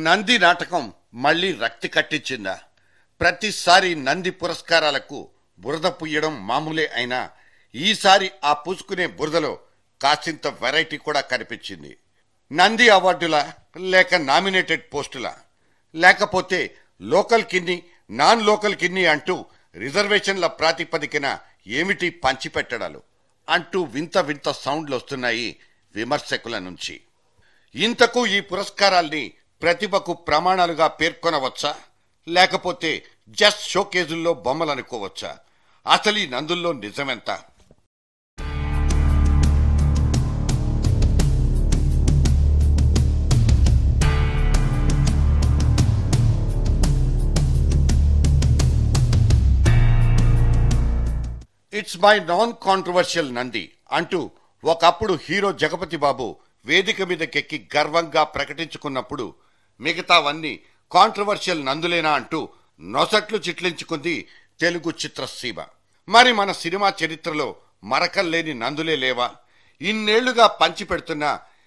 నంది నాటకం మళ్ళీ రక్తి కట్టించిందా? ప్రతిసారి నంది పురస్కారాలకు బురద పుయ్యడం మామూలే అయినా ఈసారి ఆ పూసుకునే బురదలో కాసింత వెరైటీ కూడా కనిపించింది. నంది అవార్డులా, లేక నామినేటెడ్ పోస్టులా, లేకపోతే లోకల్ కిన్ని నాన్ లోకల్ కిన్ని అంటూ రిజర్వేషన్ల ప్రాతిపదికన ఏమిటి పంచిపెట్టడాలు అంటూ వింత వింత సౌండ్లు వస్తున్నాయి విమర్శకుల నుంచి. ఇంతకు ఈ పురస్కారాల్ని ప్రతిభకు ప్రమాణాలుగా పేర్కొనవచ్చా, లేకపోతే జస్ట్ షోకేజుల్లో బొమ్మలనుకోవచ్చా? అసలు ఈ నందుల్లో నిజమెంత? It's my non controversial Nandi అంటూ ఒకప్పుడు హీరో జగపతి బాబు వేదిక మీదకెక్కి గర్వంగా ప్రకటించుకున్నప్పుడు మిగతావన్నీ కాంట్రవర్షియల్ నందులేనా అంటూ నొసట్లు చిట్లించుకుంది తెలుగు చిత్రసీమ. మరి మన సినిమా చరిత్రలో మరకల్లేని నందులే లేవా? ఇన్నేళ్లుగా పంచిపెడుతున్న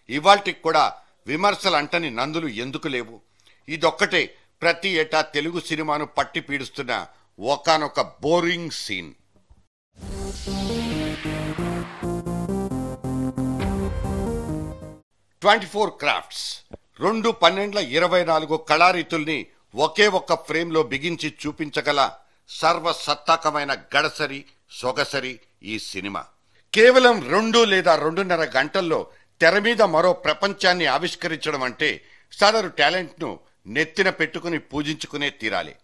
ఇవాల్టికి కూడా విమర్శలంటని నందులు ఎందుకు లేవు? ఇదొక్కటే ప్రతి ఏటా తెలుగు సినిమాను పట్టి పీడుస్తున్న ఒకానొక బోరింగ్ సీన్. 24 క్రాఫ్ట్స్ 2/12/24 కళారీతుల్ని ఒకే ఒక్క ఫ్రేమ్లో బిగించి చూపించగల సర్వసత్తాకమైన గడసరి సొగసరి ఈ సినిమా. కేవలం 2 లేదా 2.5 గంటల్లో తెర మీద మరో ప్రపంచాన్ని ఆవిష్కరించడం అంటే సదరు టాలెంట్ను నెత్తిన పెట్టుకుని పూజించుకునే తీరాలి.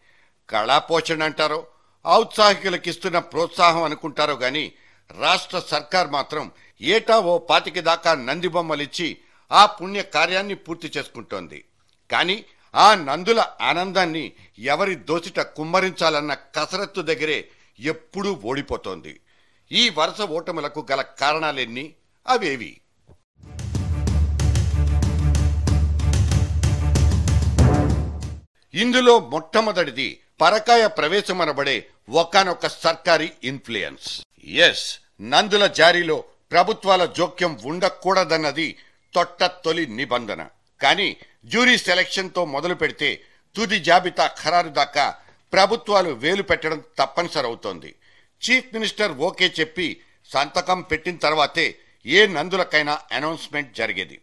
కళాపోషణ అంటారో, ఔత్సాహికులకిస్తున్న ప్రోత్సాహం అనుకుంటారో గాని రాష్ట్ర సర్కార్ మాత్రం ఏటా ఓ 25 దాకా నంది బొమ్మలిచ్చి ఆ పుణ్య కార్యాన్ని పూర్తి చేసుకుంటోంది. కానీ ఆ నందుల ఆనందాన్ని ఎవరి దోసిట కుమ్మరించాలన్న కసరత్తు దగ్గరే ఎప్పుడూ ఓడిపోతోంది. ఈ వరుస ఓటములకు గల కారణాలెన్ని? అవేవి? ఇందులో మొట్టమొదటిది పరకాయ ప్రవేశమనబడే ఒకానొక సర్కారీ ఇన్ఫ్లుయెన్స్. ఎస్, నందుల జారీలో ప్రభుత్వాల జోక్యం ఉండకూడదన్నది తొలి నిబంధన. కానీ జ్యూరీ సెలక్షన్తో మొదలు పెడితే తుది జాబితా ఖరారు దాకా ప్రభుత్వాలు వేలు పెట్టడం తప్పనిసరవుతోంది. చీఫ్ మినిస్టర్ ఓకే చెప్పి సంతకం పెట్టిన తర్వాతే ఏ నందులకైనా అనౌన్స్మెంట్ జరిగేది.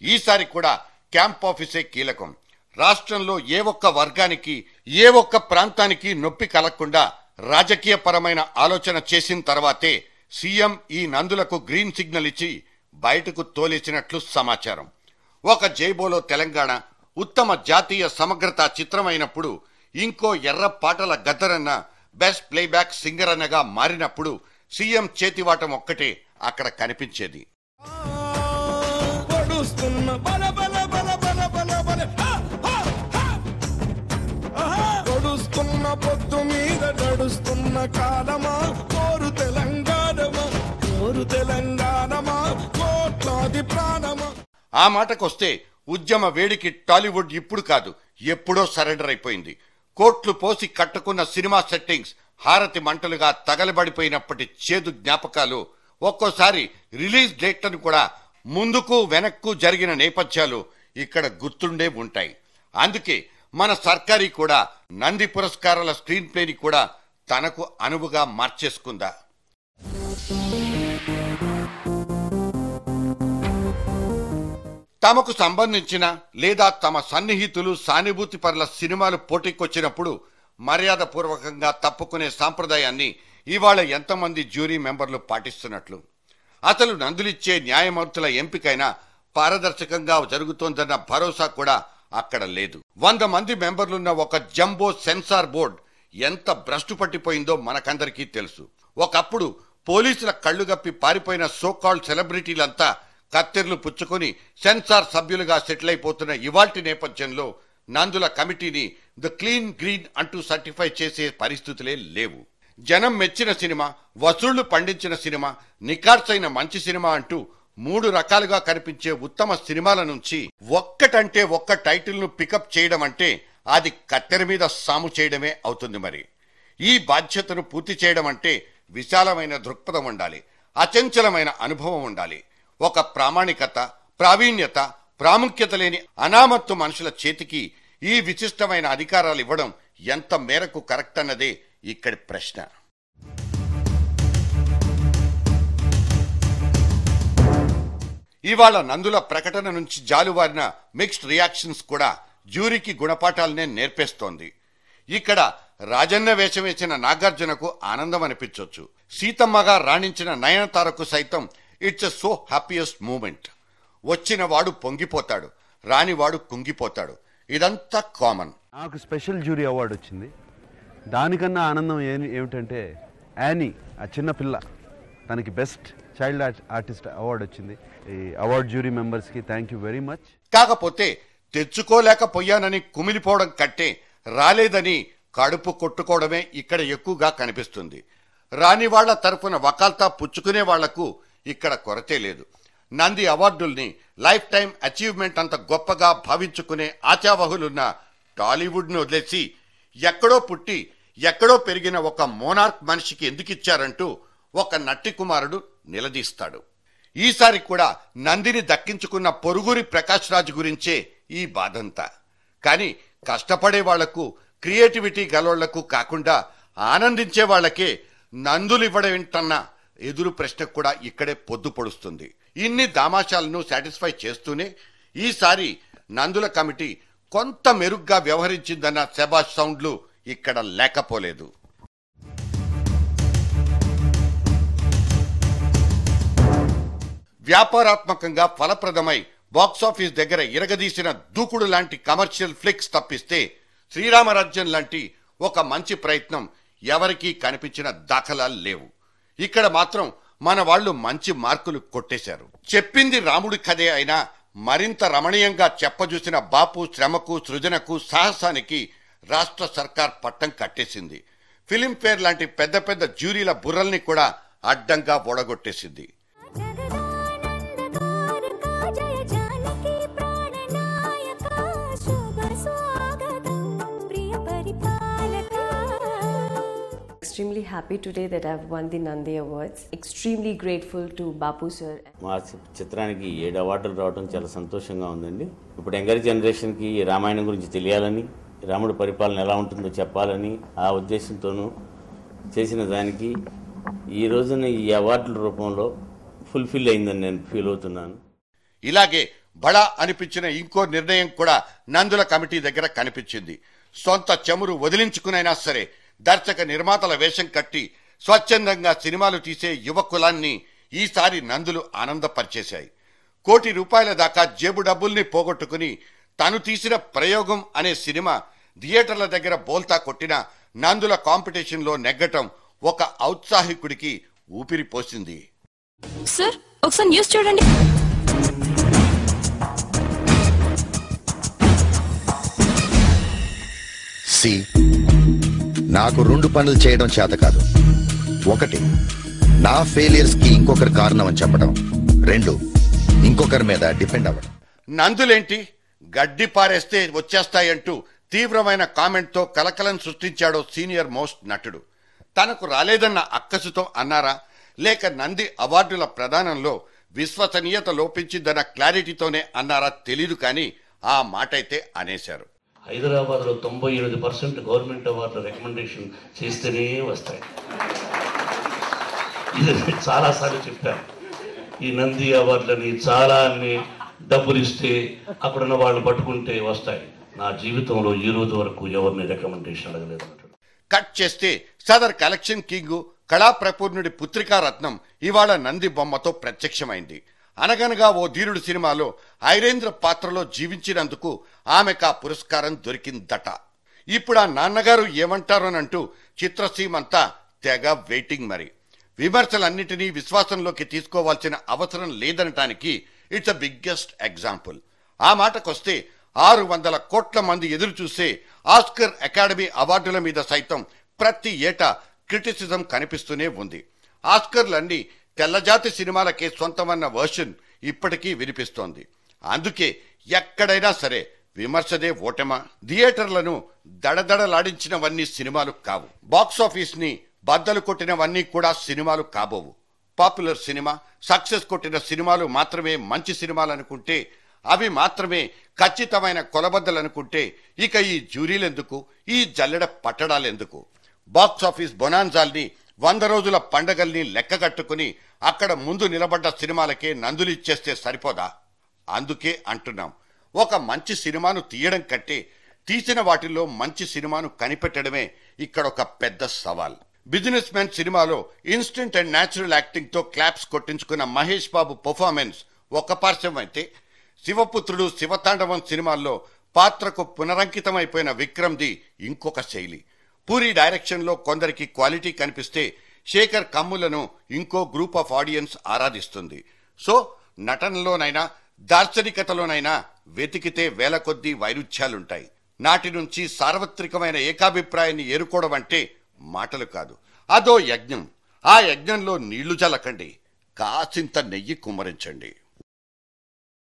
ఈసారి కూడా క్యాంప్ ఆఫీసే కీలకం. రాష్ట్రంలో ఏ ఒక్క వర్గానికి ఏ ఒక్క ప్రాంతానికి నొప్పి కలగకుండా రాజకీయపరమైన ఆలోచన చేసిన తర్వాతే సీఎం ఈ నందులకు గ్రీన్ సిగ్నల్ ఇచ్చి బయటకు తోలేసినట్లు సమాచారం. ఒక జైబోలో తెలంగాణ ఉత్తమ జాతీయ సమగ్రతా చిత్రమైనప్పుడు, ఇంకో ఎర్ర పాటల గద్దరన్న బెస్ట్ ప్లేబ్యాక్ సింగర్ అన్నగా మారినప్పుడు సీఎం చేతివాటం ఒక్కటే అక్కడ కనిపించేది. పొత్తు మీద నడుస్తున్న కాలమా కోరు తెలంగాణమా, కోరు తెలంగాణమా, కోట్లాది ప్రాణమా. ఆ మాటకొస్తే ఉద్యమ వేడికి టాలీవుడ్ ఇప్పుడు కాదు ఎప్పుడో సరెండర్ అయిపోయింది. కోట్లు పోసి కట్టుకున్న సినిమా సెట్టింగ్స్ హారతి మంటలుగా తగలబడిపోయినప్పటి చేదు జ్ఞాపకాలు, ఒక్కోసారి రిలీజ్ డేట్లను కూడా ముందుకు వెనక్కు జరిగిన నేపథ్యాలు ఇక్కడ గుర్తుండే ఉంటాయి. అందుకే మన సర్కారీ కూడా నంది పురస్కారాల స్క్రీన్ ప్లేని కూడా తనకు అనువుగా మార్చేసుకుందా? తమకు సంబంధించిన లేదా తమ సన్నిహితులు సానుభూతి పరుల సినిమాలు పోటీకొచ్చినప్పుడు మర్యాద పూర్వకంగా తప్పుకునే సాంప్రదాయాన్ని ఇవాళ ఎంతమంది జ్యూరీ మెంబర్లు పాటిస్తున్నట్లు? అసలు నందులిచ్చే న్యాయమూర్తుల ఎంపికైనా పారదర్శకంగా జరుగుతోందన్న భరోసా కూడా అక్కడ లేదు. 100 మంది మెంబర్లున్న ఒక జంబో సెన్సార్ బోర్డ్ ఎంత భ్రష్టు పట్టిపోయిందో మనకందరికీ తెలుసు. ఒకప్పుడు పోలీసుల కళ్లుగప్పి పారిపోయిన సోకాల్డ్ సెలబ్రిటీలంతా కత్తెర్లు పుచ్చుకొని సెన్సార్ సభ్యులుగా సెటిల్ అయిపోతున్న ఇవాల్టి నేపథ్యంలో నందుల కమిటీని ద క్లీన్ గ్రీన్ అంటూ సర్టిఫై చేసే పరిస్థితులే లేవు. జనం మెచ్చిన సినిమా, వసూళ్లు పండించిన సినిమా, నికార్సైన మంచి సినిమా అంటూ 3 రకాలుగా కనిపించే ఉత్తమ సినిమాల నుంచి ఒక్కటంటే ఒక్క టైటిల్ ను పికప్ చేయడం అంటే అది కత్తెర మీద సాము చేయడమే అవుతుంది. మరి ఈ బాధ్యతను పూర్తి చేయడం అంటే విశాలమైన దృక్పథం ఉండాలి, అచంచలమైన అనుభవం ఉండాలి, ఒక ప్రామాణికత, ప్రావీణ్యత, ప్రాముఖ్యత లేని అనామత్తు మనుషుల చేతికి ఈ విశిష్టమైన అధికారాలు ఇవ్వడం ఎంత మేరకు కరెక్ట్ అన్నదే ఇక్కడి ప్రశ్న. ఇవాళ నందుల ప్రకటన నుంచి జాలువారిన మిక్స్డ్ రియాక్షన్స్ కూడా జ్యూరీకి గుణపాఠాలనే నేర్పేస్తోంది. ఇక్కడ రాజన్న వేషం వేసిన నాగార్జునకు ఆనందం అనిపించొచ్చు. సీతమ్మగా రాణించిన నయనతారకు సైతం it's a so happiest moment. వచ్చిన వాడు పొంగిపోతాడు, రానివాడు కుంగిపోతాడు. ఇదంతా కామన్. నాకు స్పెషల్ జ్యూరీ అవార్డు వచ్చింది. దానికన్నా ఆనందం ఏమిటంటే యానీ, ఆ చిన్న పిల్ల, తనకి బెస్ట్ చైల్డ్ ఆర్టిస్ట్ అవార్డు వచ్చింది. ఈ అవార్డు జ్యూరీ మెంబర్స్కి థ్యాంక్ యూ వెరీ మచ్. కాకపోతే తెచ్చుకోలేకపోయానని కుమిలిపోవడం కంటే రాలేదని కడుపు కొట్టుకోవడమే ఇక్కడ ఎక్కువగా కనిపిస్తుంది. రాని వాళ్ల తరఫున వకాల్తా పుచ్చుకునే వాళ్లకు ఇక్కడ కొరతే లేదు. నంది అవార్డుల్ని లైఫ్ టైం అచీవ్మెంట్ అంత గొప్పగా భావించుకునే ఆచావహులున్న టాలీవుడ్ను వదిలేసి ఎక్కడో పుట్టి ఎక్కడో పెరిగిన ఒక మోనార్క్ మనిషికి ఎందుకిచ్చారంటూ ఒక నట్టి కుమారుడు నిలదీస్తాడు. ఈసారి కూడా నందిని దక్కించుకున్న పొరుగురి ప్రకాష్ రాజ్ గురించే ఈ బాధంతా. కానీ కష్టపడే వాళ్లకు, క్రియేటివిటీ గలోళ్లకు కాకుండా ఆనందించే వాళ్లకే నందులు ఇవ్వడమేంటన్న ఎదురు ప్రశ్న కూడా ఇక్కడే పొద్దు పొడుస్తుంది. ఇన్ని దామాషాలను సాటిస్ఫై చేస్తూనే ఈసారి నందుల కమిటీ కొంత మెరుగ్గా వ్యవహరించిందన్న శబాష్ సౌండ్లు ఇక్కడ లేకపోలేదు. వ్యాపారాత్మకంగా ఫలప్రదమై బాక్సాఫీస్ దగ్గర ఇరగదీసిన దూకుడు లాంటి కమర్షియల్ ఫ్లిక్స్ తప్పిస్తే శ్రీరామరాజ్యం లాంటి ఒక మంచి ప్రయత్నం ఎవరికీ కనిపించిన దాఖలాలు లేవు. ఇక్కడ మాత్రం మన వాళ్ళు మంచి మార్కులు కొట్టేశారు. చెప్పింది రాముడి కథే అయినా మరింత రమణీయంగా చెప్పజూసిన బాపు శ్రమకు, సృజనకు, సాహసానికి రాష్ట్ర సర్కార్ పట్టం కట్టేసింది. ఫిలింఫేర్ లాంటి పెద్ద పెద్ద జ్యూరీల బుర్రల్ని కూడా అడ్డంగా ఓడగొట్టేసింది. Extremely happy today that I've won the Nandi Awards. Extremely grateful to Bapu sir. మా చిత్రానికి 7 అవార్డులు రావడం చాలా సంతోషంగా ఉందండి. ఇప్పుడు యంగర్ జనరేషన్కి రామాయణం గురించి తెలియాలని, రాముడి పరిపాలన ఎలా ఉంటుందో చెప్పాలని ఆ ఉద్దేశంతోనూ చేసిన దానికి ఈ రోజున ఈ అవార్డుల రూపంలో ఫుల్ఫిల్ అయిందని నేను ఫీల్ అవుతున్నాను. ఇలాగే బడా అనిపించిన ఇంకో నిర్ణయం కూడా నందుల కమిటీ దగ్గర కనిపించింది. సొంత చెమురు వదిలించుకునైనా సరే దర్శక నిర్మాతల వేషం కట్టి స్వచ్ఛందంగా సినిమాలు తీసే యువకులాన్ని ఈసారి నందులు ఆనందపరిచేశాయి. ₹1 కోటి దాకా జేబు డబ్బుల్ని పోగొట్టుకుని తను తీసిన ప్రయోగం అనే సినిమా థియేటర్ల దగ్గర బోల్తా కొట్టిన నందుల కాంపిటీషన్లో నెగ్గటం ఒక ఔత్సాహికుడికి ఊపిరి పోసింది. సార్ ఒకసారి న్యూస్ చూడండి. నాకు 2 పనులు చేయడం చేత కాదు. 1, నా ఫెయిలియర్స్ కి ఇంకొకరు కారణం అని చెప్పడం. 2, ఇంకొకరి మీద డిపెండ్ అవ్వడం. నందులేంటి గడ్డి పారేస్తే వచ్చేస్తాయంటూ తీవ్రమైన కామెంట్తో కలకలం సృష్టించాడో సీనియర్ మోస్ట్ నటుడు. తనకు రాలేదన్న అక్కసుతో అన్నారా, లేక నంది అవార్డుల ప్రదానంలో విశ్వసనీయత లోపించిందన్న క్లారిటీతోనే అన్నారా తెలీదు, కానీ ఆ మాటైతే అనేశారు. హైదరాబాద్లో 98% గవర్నమెంట్ అవార్డుల రికమెండేషన్ చేస్తేనే వస్తాయి. ఇది చాలాసార్లు చెప్పాను. ఈ నంది అవార్డులని చాలా అన్ని డబ్బులు ఇస్తే అక్కడున్న వాళ్ళు పట్టుకుంటే వస్తాయి. నా జీవితంలో ఈ రోజు వరకు ఎవరిని రికమెండేషన్ అడగలేదు. కట్ చేస్తే సదర్ కలెక్షన్ కింగ్ కళాప్రపూర్ణుడి పుత్రికారత్నం ఇవాళ నంది బొమ్మతో ప్రత్యక్షమైంది. అనగనగా ఓ ధీరుడు సినిమాలో ఐరేంద్ర పాత్రలో జీవించినందుకు ఆమెకు ఆ పురస్కారం దొరికిందట. ఇప్పుడు ఆ నాన్నగారు ఏమంటారోనంటూ చిత్రసీమంతా తెగ వెయిటింగ్. మరి విమర్శలన్నిటినీ విశ్వాసంలోకి తీసుకోవాల్సిన అవసరం లేదనటానికి ఇట్స్ అ బిగ్గెస్ట్ ఎగ్జాంపుల్. ఆ మాటకొస్తే 600 కోట్ల మంది ఎదురు చూసే ఆస్కర్ అకాడమీ అవార్డుల మీద సైతం ప్రతి ఏటా క్రిటిసిజం కనిపిస్తూనే ఉంది. ఆస్కర్లన్నీ తెల్లజాతి సినిమాలకే సొంతమన్న వర్షన్ ఇప్పటికీ వినిపిస్తోంది. అందుకే ఎక్కడైనా సరే విమర్శదే ఓటమా. థియేటర్లను దడదడలాడించినవన్నీ సినిమాలు కావు. బాక్సాఫీస్ ని బద్దలు కొట్టినవన్నీ కూడా సినిమాలు కాబోవు. పాపులర్ సినిమా, సక్సెస్ కొట్టిన సినిమాలు మాత్రమే మంచి సినిమాలు అనుకుంటే అవి మాత్రమే ఖచ్చితమైన కొలబద్దలనుకుంటే ఇక ఈ జ్యూరీలెందుకు, ఈ జల్లెడ పట్టడాలెందుకు? బాక్స్ ఆఫీస్ బొనాన్జాల్ని 100 రోజుల పండగల్ని లెక్కగట్టుకుని అక్కడ ముందు నిలబడ్డ సినిమాలకే నందులిచ్చేస్తే సరిపోదా? అందుకే అంటున్నాం, ఒక మంచి సినిమాను తీయడం కంటే తీసిన వాటిల్లో మంచి సినిమాను కనిపెట్టడమే ఇక్కడ ఒక పెద్ద సవాల్. బిజినెస్ మ్యాన్ సినిమాలో ఇన్స్టెంట్ అండ్ న్యాచురల్ యాక్టింగ్ తో క్లాప్స్ కొట్టించుకున్న మహేష్ బాబు పర్ఫార్మెన్స్ ఒక పార్శ్వం అయితే, శివపుత్రుడు, శివతాండవం సినిమాల్లో పాత్రకు పునరంకితమైపోయిన విక్రమ్ది ఇంకొక శైలి. పూరి డైరెక్షన్లో కొందరికి క్వాలిటీ కనిపిస్తే శేఖర్ కమ్ములను ఇంకో గ్రూప్ ఆఫ్ ఆడియన్స్ ఆరాధిస్తుంది. సో నటనలోనైనా దార్శనికతలోనైనా వెతికితే వేల కొద్దీ వైరుధ్యాలుంటాయి. నాటి నుంచి సార్వత్రికమైన ఏకాభిప్రాయాన్ని ఏరుకోవడం అంటే మాటలు కాదు, అదో యజ్ఞం. ఆ యజ్ఞంలో నీళ్లు జల్లకండి, కాసింత నెయ్యి కుమ్మరించండి.